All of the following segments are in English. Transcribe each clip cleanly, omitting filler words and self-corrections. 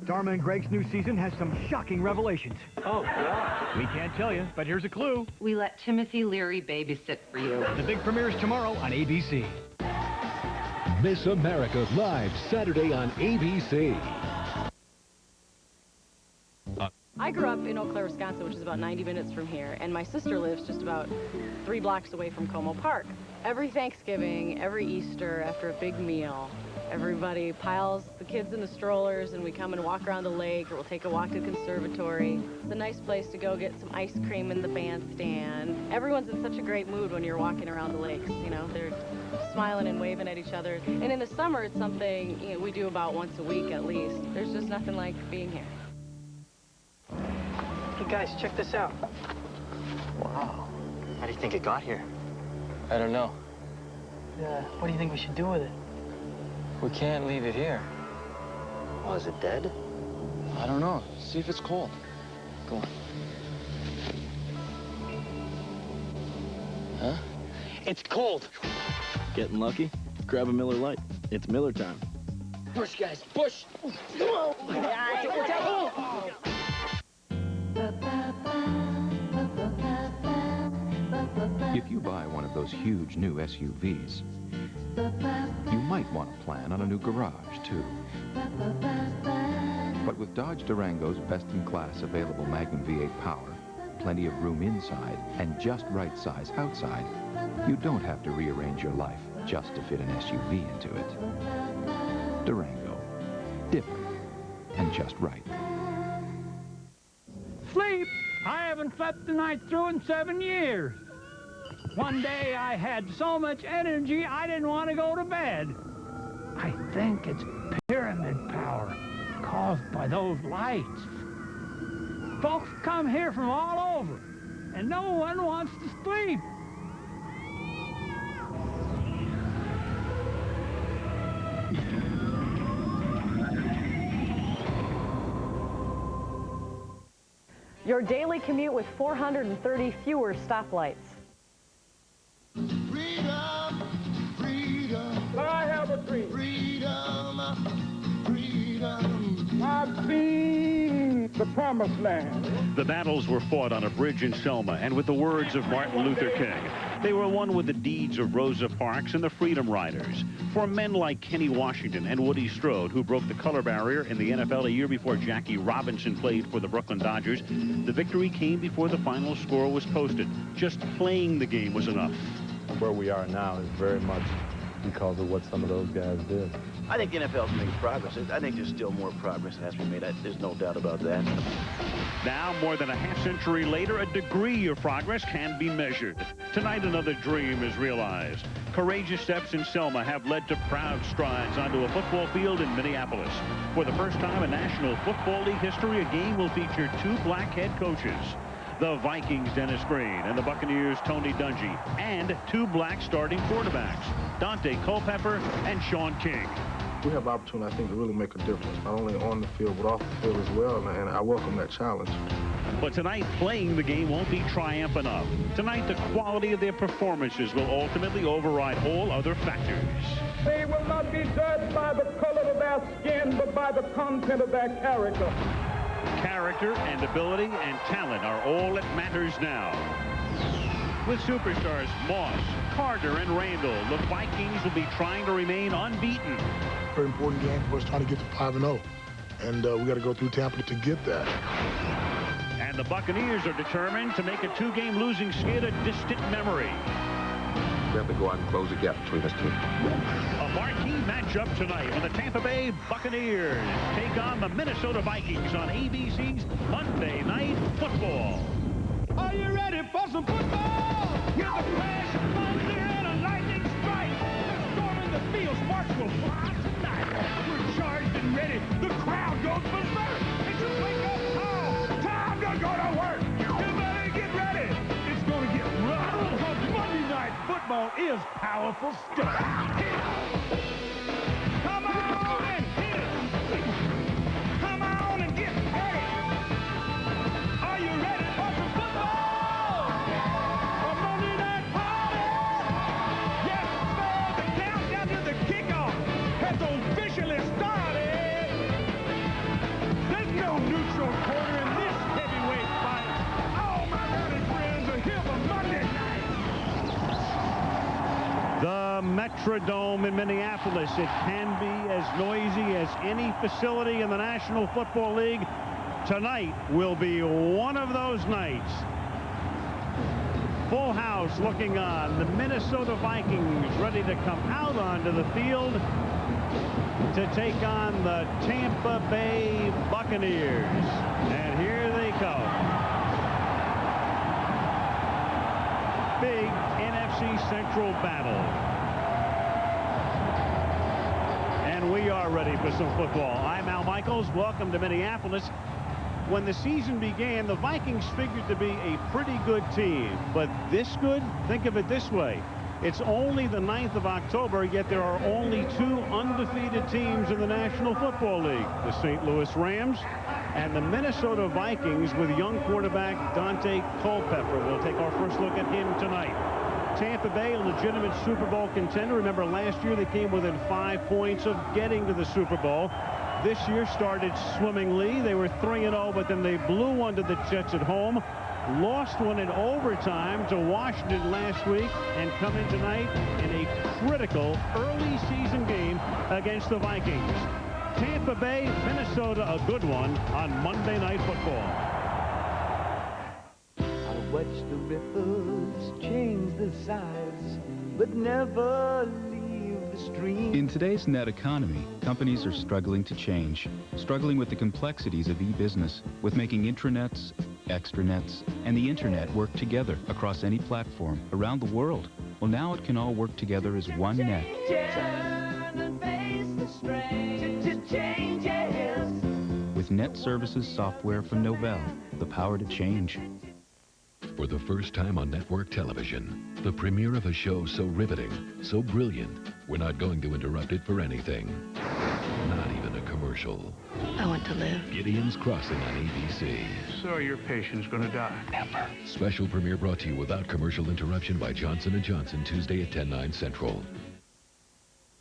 Dharma and Greg's new season has some shocking revelations. Oh, God. We can't tell you, but here's a clue. We let Timothy Leary babysit for you. The big premiere is tomorrow on ABC. Miss America live Saturday on ABC. I grew up in Eau Claire, Wisconsin, which is about 90 minutes from here, and my sister lives just about 3 blocks away from Como Park. Every Thanksgiving, every Easter, after a big meal, everybody piles the kids in the strollers and we come and walk around the lake, or we'll take a walk to the conservatory. It's a nice place to go get some ice cream in the bandstand. Everyone's in such a great mood when you're walking around the lakes, you know, they're smiling and waving at each other. And in the summer, it's something, you know, we do about once a week at least. There's just nothing like being here. Hey, guys, check this out. Wow. How do you think it got here? I don't know. What do you think we should do with it? We can't leave it here. Oh, is it dead? I don't know. See if it's cold. Go on. Huh? It's cold. Getting lucky? Grab a Miller Lite. It's Miller time. Push, guys, push. Come on. If you buy one of those huge new SUVs, you might want to plan on a new garage, too. But with Dodge Durango's best-in-class available Magnum V8 power, plenty of room inside, and just right size outside, you don't have to rearrange your life just to fit an SUV into it. Durango. Different and just right. Sleep? I haven't slept the night through in 7 years. One day I had so much energy I didn't want to go to bed. I think it's pyramid power caused by those lights. Folks come here from all over, and no one wants to sleep. Your daily commute with 430 fewer stoplights. Freedom, freedom. I have a dream. Freedom, freedom. I've seen the promised land. The battles were fought on a bridge in Selma, and with the words of Martin Luther King. They were won with the deeds of Rosa Parks and the Freedom Riders. For men like Kenny Washington and Woody Strode, who broke the color barrier in the NFL a year before Jackie Robinson played for the Brooklyn Dodgers, the victory came before the final score was posted. Just playing the game was enough. Where we are now is very much because of what some of those guys did. I think the NFL's making progress. I think there's still more progress that has to be made. There's no doubt about that. Now, more than a half-century later, a degree of progress can be measured. Tonight, another dream is realized. Courageous steps in Selma have led to proud strides onto a football field in Minneapolis. For the first time in National Football League history, a game will feature 2 black head coaches. The Vikings, Dennis Green, and the Buccaneers, Tony Dungy, and 2 black starting quarterbacks, Dante Culpepper and Sean King. We have opportunity, I think, to really make a difference, not only on the field, but off the field as well, and I welcome that challenge. But tonight, playing the game won't be triumph enough. Tonight, the quality of their performances will ultimately override all other factors. They will not be judged by the color of their skin, but by the content of their character. Character and ability and talent are all that matters now. With superstars Moss, Carter, and Randall, the Vikings will be trying to remain unbeaten. Very important game for us, trying to get to 5-0. And we got to go through Tampa to get that. And the Buccaneers are determined to make a 2-game losing skid a distant memory. We have to go out and close the gap between us two. A marquee matchup tonight when the Tampa Bay Buccaneers take on the Minnesota Vikings on ABC's Monday Night Football. Are you ready for some football? Hear the flash of thunder and a lightning strike. Storming the field, sparks will fly tonight. We're charged and ready. The crowd goes berserk. It's a wake-up call. Time to go to work. You better get ready. It's going to get rough because Monday Night Football is powerful stuff. Come on and hit it. Come on and get ready. Are you ready for some football? A Monday night party? Yes, sir. The countdown to the kickoff has officially started. Metrodome in Minneapolis. It can be as noisy as any facility in the National Football League. Tonight will be one of those nights. Full house looking on. The Minnesota Vikings ready to come out onto the field to take on the Tampa Bay Buccaneers. And here they come. Big NFC Central battle. And we are ready for some football. I'm Al Michaels. Welcome to Minneapolis. When the season began, the Vikings figured to be a pretty good team. But this good? Think of it this way. It's only the 9th of October, yet there are only 2 undefeated teams in the National Football League. The St. Louis Rams and the Minnesota Vikings with young quarterback Dante Culpepper. We'll take our first look at him tonight. Tampa Bay, a legitimate Super Bowl contender. Remember, last year they came within 5 points of getting to the Super Bowl. This year started swimmingly. They were 3-0, but then they blew one to the Jets at home. Lost one in overtime to Washington last week and come in tonight in a critical early season game against the Vikings. Tampa Bay, Minnesota, a good one on Monday Night Football. I watch the ripples change their size, but never leave the stream. In today's net economy, companies are struggling to change, struggling with the complexities of e-business, with making intranets, extranets, and the internet work together across any platform around the world. Well, now it can all work together as one net. With Net Services software from Novell, the power to change. For the first time on network television, the premiere of a show so riveting, so brilliant, we're not going to interrupt it for anything. Not even a commercial. I want to live. Gideon's Crossing on ABC. So your patient's gonna die. Never. Special premiere brought to you without commercial interruption by Johnson & Johnson, Tuesday at 10/9 Central.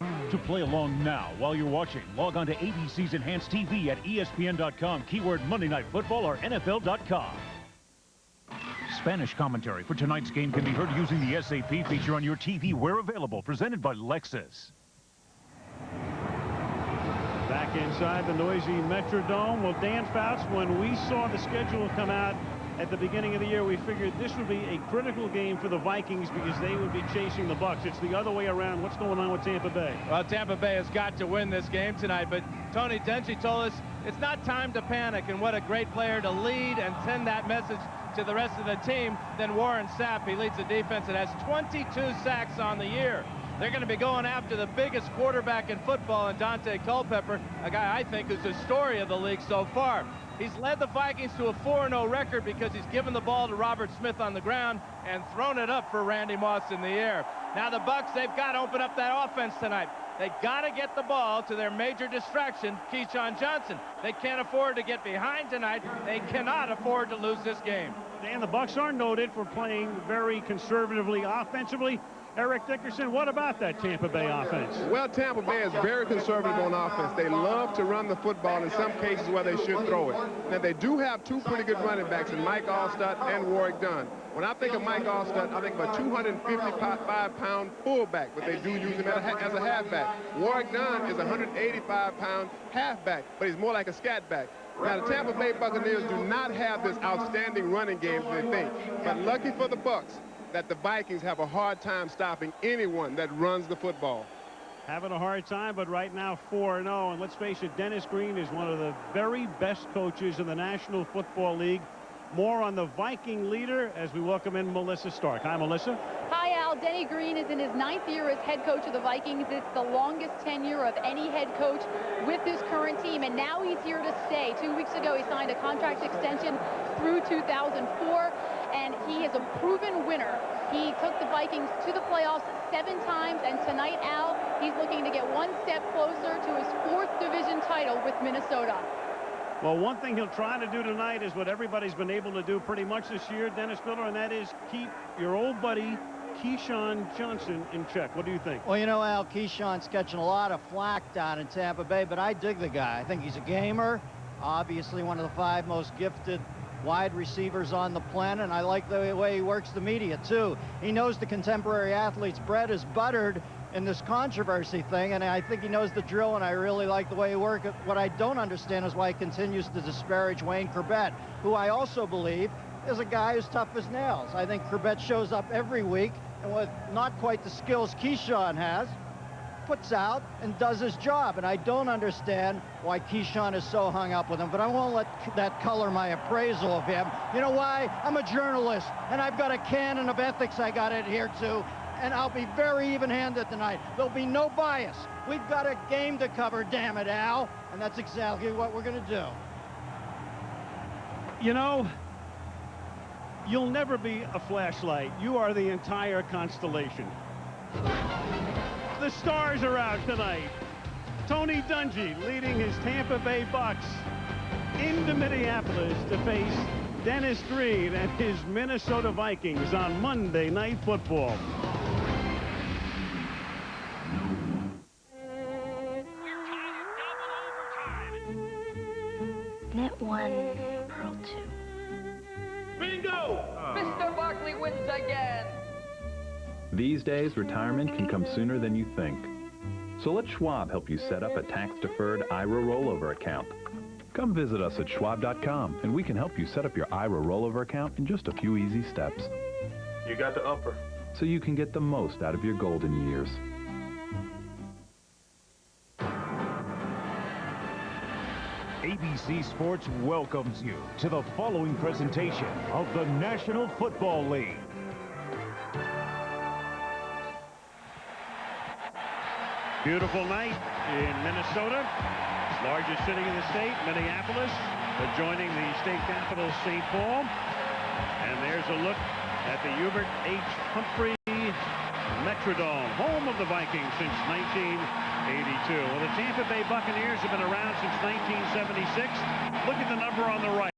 To play along now while you're watching, log on to ABC's Enhanced TV at ESPN.com, keyword Monday Night Football or NFL.com. Spanish commentary for tonight's game can be heard using the SAP feature on your TV where available, presented by Lexus. Back inside the noisy Metrodome. Well, Dan Fouts, when we saw the schedule come out at the beginning of the year, we figured this would be a critical game for the Vikings because they would be chasing the Bucs. It's the other way around. What's going on with Tampa Bay? Well, Tampa Bay has got to win this game tonight, but Tony Dungy told us it's not time to panic, and what a great player to lead and send that message to the rest of the team than Warren Sapp. He leads the defense and has 22 sacks on the year. They're going to be going after the biggest quarterback in football, and Dante Culpepper, a guy I think who's the story of the league so far. He's led the Vikings to a 4-0 record because he's given the ball to Robert Smith on the ground and thrown it up for Randy Moss in the air. Now the Bucs, they've got to open up that offense tonight. They got to get the ball to their major distraction, Keyshawn Johnson. They can't afford to get behind tonight. They cannot afford to lose this game. Dan, the Bucs are noted for playing very conservatively offensively. Eric Dickerson, what about that Tampa Bay offense? Well, Tampa Bay is very conservative on offense. They love to run the football in some cases where they should throw it. Now, they do have 2 pretty good running backs in Mike Allstott and Warwick Dunn. When I think of Mike Allstott, I think of a 255-pound fullback, but they do use him as a halfback. Warwick Dunn is a 185-pound halfback, but he's more like a scat back. Now, the Tampa Bay Buccaneers do not have this outstanding running game as they think, but lucky for the Bucs that the Vikings have a hard time stopping anyone that runs the football. Having a hard time, but right now 4-0. And let's face it, Dennis Green is one of the very best coaches in the National Football League. More on the Viking leader as we welcome in Melissa Stark. Hi, Melissa. Hi, Al. Denny Green is in his 9th year as head coach of the Vikings. It's the longest tenure of any head coach with this current team, and now he's here to stay. 2 weeks ago, he signed a contract extension through 2004, and he is a proven winner. He took the Vikings to the playoffs 7 times, and tonight, Al, he's looking to get one step closer to his 4th division title with Minnesota. Well, one thing he'll try to do tonight is what everybody's been able to do pretty much this year, Dennis Miller, and that is keep your old buddy Keyshawn Johnson in check. What do you think? Well, you know, Al, Keyshawn's catching a lot of flack down in Tampa Bay, but I dig the guy. I think he's a gamer, obviously one of the 5 most gifted wide receivers on the planet, and I like the way he works the media, too. He knows the contemporary athlete's bread is buttered in this controversy thing, and I think he knows the drill, and I really like the way he works. What I don't understand is why he continues to disparage Wayne Corbett, who I also believe is a guy who's tough as nails. I think Corbett shows up every week, and with not quite the skills Keyshawn has, puts out and does his job. And I don't understand why Keyshawn is so hung up with him, but I won't let that color my appraisal of him. You know why? I'm a journalist, and I've got a canon of ethics I got to adhere to, and I'll be very even-handed tonight. There'll be no bias. We've got a game to cover, damn it, Al, and that's exactly what we're going to do. You know, you'll never be a flashlight. You are the entire constellation. The stars are out tonight. Tony Dungy leading his Tampa Bay Bucs into Minneapolis to face Dennis Green and his Minnesota Vikings on Monday Night Football. Net 1, Pearl 2. Bingo! Mr. Barkley wins again. These days, retirement can come sooner than you think. So let Schwab help you set up a tax-deferred IRA rollover account. Come visit us at schwab.com, and we can help you set up your IRA rollover account in just a few easy steps. You got the upper. So you can get the most out of your golden years. ABC Sports welcomes you to the following presentation of the National Football League. Beautiful night in Minnesota, largest city in the state, Minneapolis, adjoining the state capital, St. Paul. And there's a look at the Hubert H. Humphrey Metrodome, home of the Vikings since 1982. Well, the Tampa Bay Buccaneers have been around since 1976. Look at the number on the right.